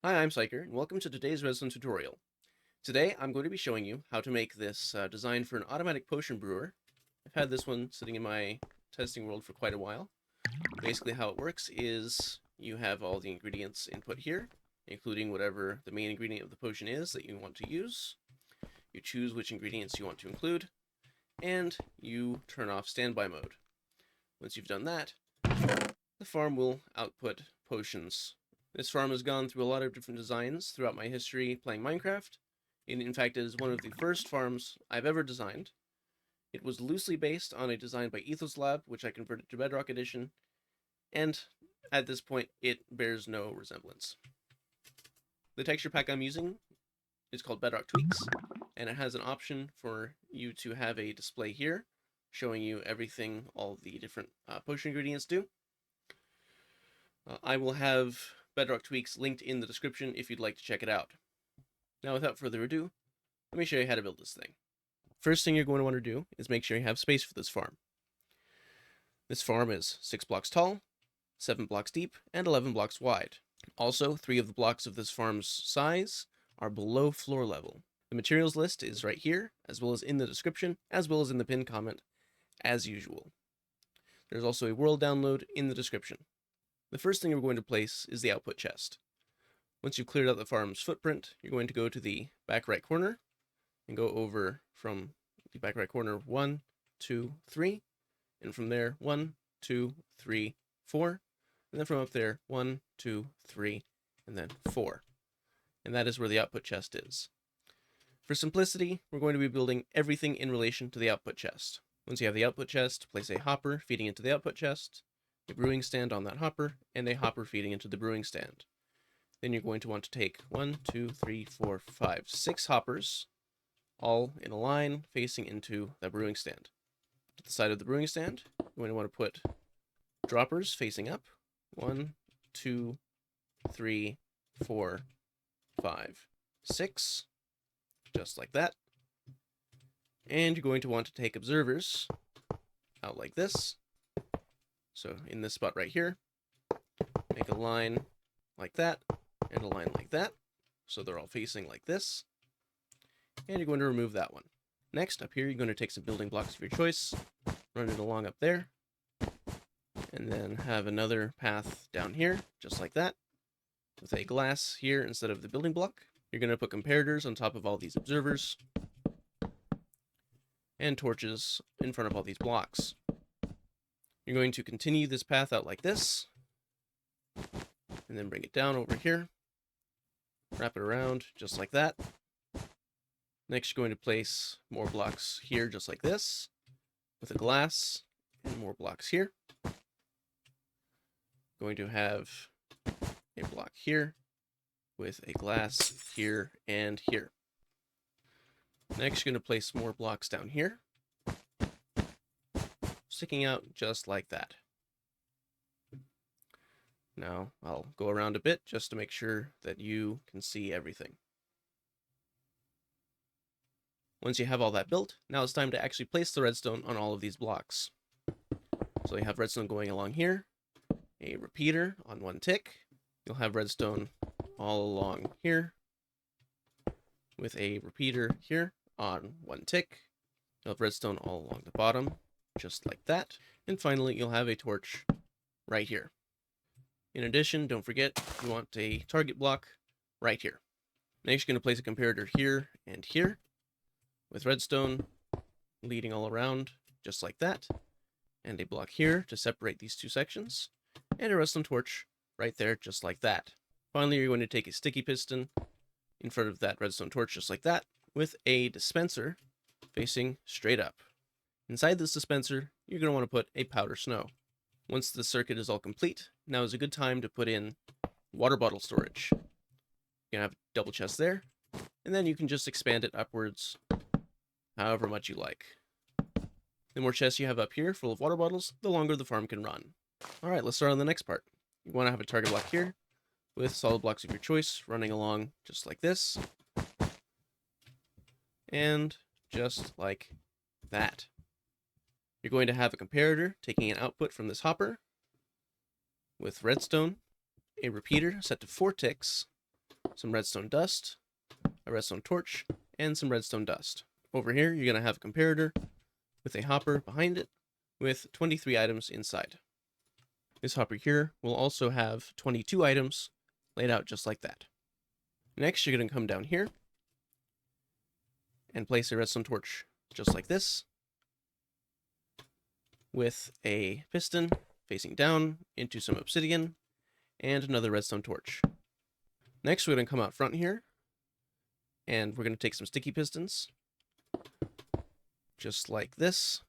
Hi, I'm Psyker, and welcome to today's redstone tutorial. Today, I'm going to be showing you how to make this design for an automatic potion brewer. I've had this one sitting in my testing world for quite a while. Basically, how it works is you have all the ingredients input here, including whatever the main ingredient of the potion is that you want to use. You choose which ingredients you want to include, and you turn off standby mode. Once you've done that, the farm will output potions. This farm has gone through a lot of different designs throughout my history playing Minecraft. In fact, it is one of the first farms I've ever designed. It was loosely based on a design by Ethos Lab, which I converted to Bedrock Edition, and at this point, it bears no resemblance. The texture pack I'm using is called Bedrock Tweaks, and it has an option for you to have a display here showing you everything all the different potion ingredients do. I will have Bedrock Tweaks linked in the description if you'd like to check it out. Now, without further ado, let me show you how to build this thing. First thing you're going to want to do is make sure you have space for this farm. This farm is 6 blocks tall, 7 blocks deep, and 11 blocks wide. Also, 3 of the blocks of this farm's size are below floor level. The materials list is right here, as well as in the description, as well as in the pinned comment, as usual. There's also a world download in the description. The first thing we're going to place is the output chest. Once you've cleared out the farm's footprint, you're going to go to the back right corner and go over from the back right corner 1, 2, 3, and from there 1, 2, 3, 4, and then from up there 1, 2, 3, and then 4. And that is where the output chest is. For simplicity, we're going to be building everything in relation to the output chest. Once you have the output chest, place a hopper feeding into the output chest, a brewing stand on that hopper, and a hopper feeding into the brewing stand. Then you're going to want to take 1, 2, 3, 4, 5, 6 hoppers, all in a line facing into the brewing stand. To the side of the brewing stand, you're going to want to put droppers facing up. 1, 2, 3, 4, 5, 6, just like that. And you're going to want to take observers out like this. So in this spot right here, make a line like that, and a line like that, so they're all facing like this. And you're going to remove that one. Next, up here, you're going to take some building blocks of your choice, run it along up there, and then have another path down here, just like that, with a glass here instead of the building block. You're going to put comparators on top of all these observers, and torches in front of all these blocks. You're going to continue this path out like this, and then bring it down over here, wrap it around just like that. Next, you're going to place more blocks here just like this, with a glass, and more blocks here. Going to have a block here, with a glass here and here. Next, you're going to place more blocks down here, sticking out just like that. Now, I'll go around a bit just to make sure that you can see everything. Once you have all that built, now it's time to actually place the redstone on all of these blocks. So you have redstone going along here, a repeater on 1 tick. You'll have redstone all along here, with a repeater here on 1 tick. You'll have redstone all along the bottom, just like that. And finally, you'll have a torch right here. In addition, don't forget, you want a target block right here. Next, you're going to place a comparator here and here, with redstone leading all around, just like that, and a block here to separate these two sections, and a redstone torch right there, just like that. Finally, you're going to take a sticky piston in front of that redstone torch, just like that, with a dispenser facing straight up. Inside this dispenser, you're going to want to put a powder snow. Once the circuit is all complete, now is a good time to put in water bottle storage. You're going to have a double chest there, and then you can just expand it upwards however much you like. The more chests you have up here full of water bottles, the longer the farm can run. Alright, let's start on the next part. You want to have a target block here, with solid blocks of your choice running along just like this, and just like that. You're going to have a comparator taking an output from this hopper with redstone, a repeater set to 4 ticks, some redstone dust, a redstone torch, and some redstone dust. Over here, you're going to have a comparator with a hopper behind it with 23 items inside. This hopper here will also have 22 items laid out just like that. Next, you're going to come down here and place a redstone torch just like this, with a piston facing down into some obsidian and another redstone torch. Next, we're going to come out front here and we're going to take some sticky pistons just like this,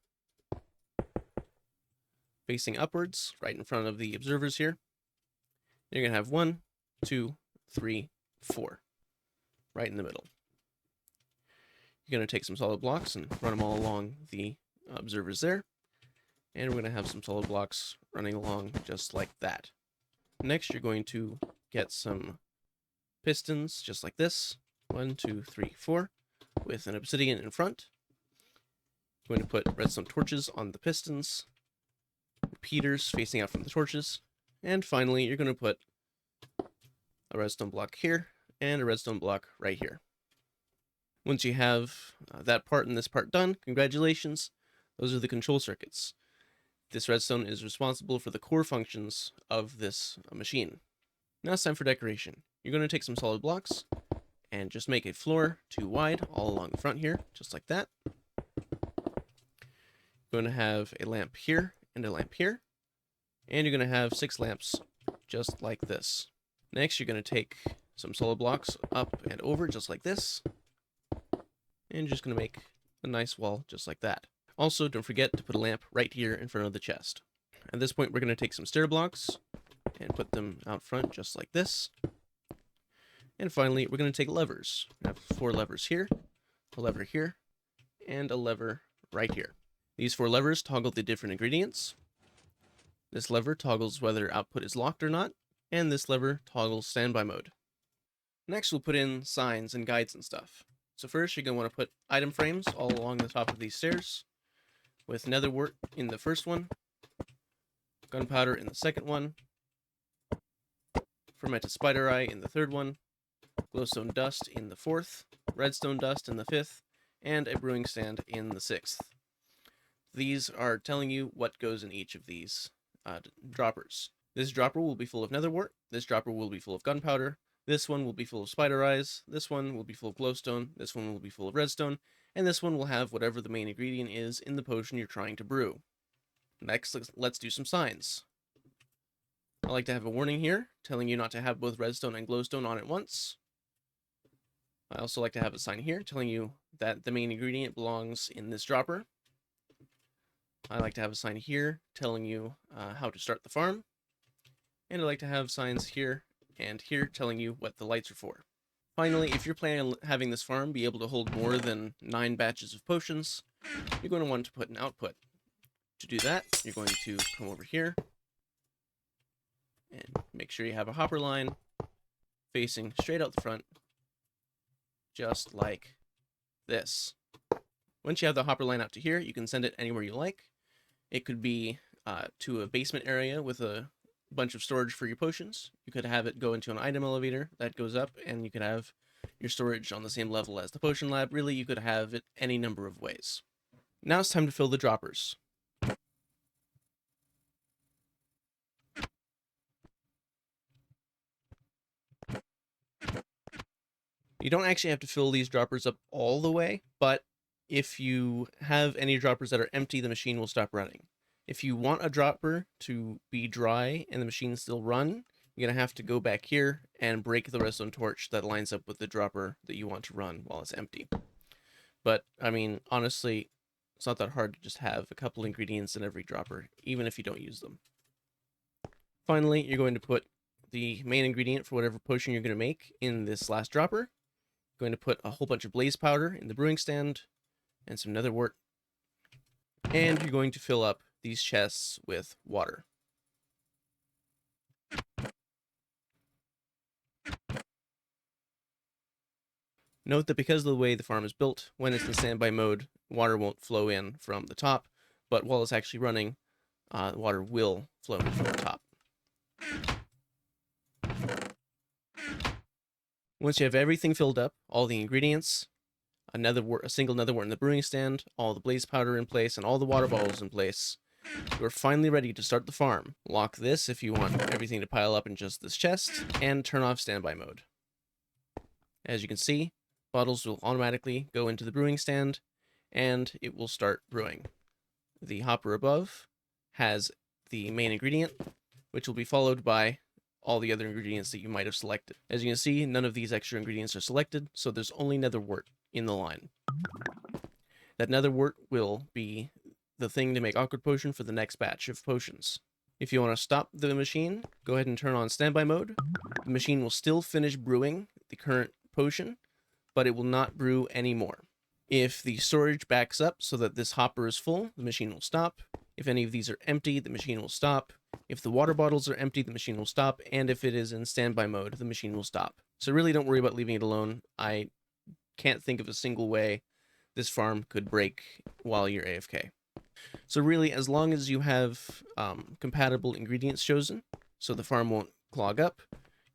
facing upwards right in front of the observers here. You're going to have 1, 2, 3, 4 right in the middle. You're going to take some solid blocks and run them all along the observers there. And we're going to have some solid blocks running along just like that. Next, you're going to get some pistons just like this. 1, 2, 3, 4, with an obsidian in front. You're going to put redstone torches on the pistons, repeaters facing out from the torches, and finally, you're going to put a redstone block here and a redstone block right here. Once you have that part and this part done, congratulations, those are the control circuits. This redstone is responsible for the core functions of this machine. Now it's time for decoration. You're going to take some solid blocks and just make a floor 2 wide all along the front here, just like that. You're going to have a lamp here and a lamp here, and you're going to have 6 lamps just like this. Next, you're going to take some solid blocks up and over just like this, and you're just going to make a nice wall just like that. Also, don't forget to put a lamp right here in front of the chest. At this point, we're going to take some stair blocks and put them out front just like this. And finally, we're going to take levers. We have 4 levers here, a lever here, and a lever right here. These 4 levers toggle the different ingredients. This lever toggles whether output is locked or not, and this lever toggles standby mode. Next, we'll put in signs and guides and stuff. So first, you're going to want to put item frames all along the top of these stairs, with nether wart in the first one, gunpowder in the second one, fermented spider eye in the third one, glowstone dust in the fourth, redstone dust in the fifth, and a brewing stand in the sixth. These are telling you what goes in each of these droppers. This dropper will be full of nether wart, this dropper will be full of gunpowder, this one will be full of spider eyes, this one will be full of glowstone, this one will be full of redstone, and this one will have whatever the main ingredient is in the potion you're trying to brew. Next, let's do some signs. I like to have a warning here, telling you not to have both redstone and glowstone on at once. I also like to have a sign here, telling you that the main ingredient belongs in this dropper. I like to have a sign here, telling you how to start the farm. And I like to have signs here and here, telling you what the lights are for. Finally, if you're planning on having this farm be able to hold more than 9 batches of potions, you're going to want to put an output. To do that, you're going to come over here and make sure you have a hopper line facing straight out the front, just like this. Once you have the hopper line out to here, you can send it anywhere you like. It could be to a basement area with a bunch of storage for your potions. You could have it go into an item elevator that goes up, and you could have your storage on the same level as the potion lab. Really, you could have it any number of ways. Now it's time to fill the droppers. You don't actually have to fill these droppers up all the way, but if you have any droppers that are empty, the machine will stop running. If you want a dropper to be dry and the machine still run, you're going to have to go back here and break the redstone torch that lines up with the dropper that you want to run while it's empty. But, I mean, honestly, it's not that hard to just have a couple ingredients in every dropper, even if you don't use them. Finally, you're going to put the main ingredient for whatever potion you're going to make in this last dropper. You're going to put a whole bunch of blaze powder in the brewing stand and some nether wart. And you're going to fill up these chests with water. Note that because of the way the farm is built, when it's in standby mode, water won't flow in from the top, but while it's actually running, water will flow in from the top. Once you have everything filled up, all the ingredients, a single nether wart in the brewing stand, all the blaze powder in place, and all the water bottles in place, you're finally ready to start the farm. Lock this if you want everything to pile up in just this chest, and turn off standby mode. As you can see, bottles will automatically go into the brewing stand, and it will start brewing. The hopper above has the main ingredient, which will be followed by all the other ingredients that you might have selected. As you can see, none of these extra ingredients are selected, so there's only nether wart in the line. That nether wart will be the thing to make awkward potion for the next batch of potions. If you want to stop the machine, go ahead and turn on standby mode. The machine will still finish brewing the current potion, but it will not brew anymore. If the storage backs up so that this hopper is full, the machine will stop. If any of these are empty, the machine will stop. If the water bottles are empty, the machine will stop. And if it is in standby mode, the machine will stop. So really don't worry about leaving it alone. I can't think of a single way this farm could break while you're AFK. So really, as long as you have compatible ingredients chosen, so the farm won't clog up,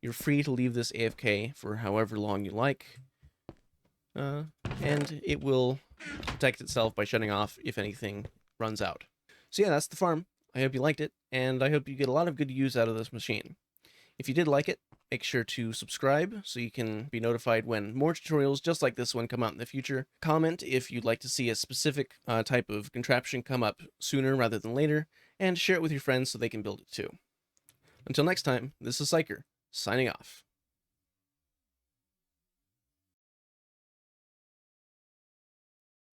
you're free to leave this AFK for however long you like. And it will protect itself by shutting off if anything runs out. So yeah, that's the farm. I hope you liked it, and I hope you get a lot of good use out of this machine. If you did like it, make sure to subscribe so you can be notified when more tutorials just like this one come out in the future. Comment if you'd like to see a specific type of contraption come up sooner rather than later, and share it with your friends so they can build it too. Until next time, this is Psyker, signing off.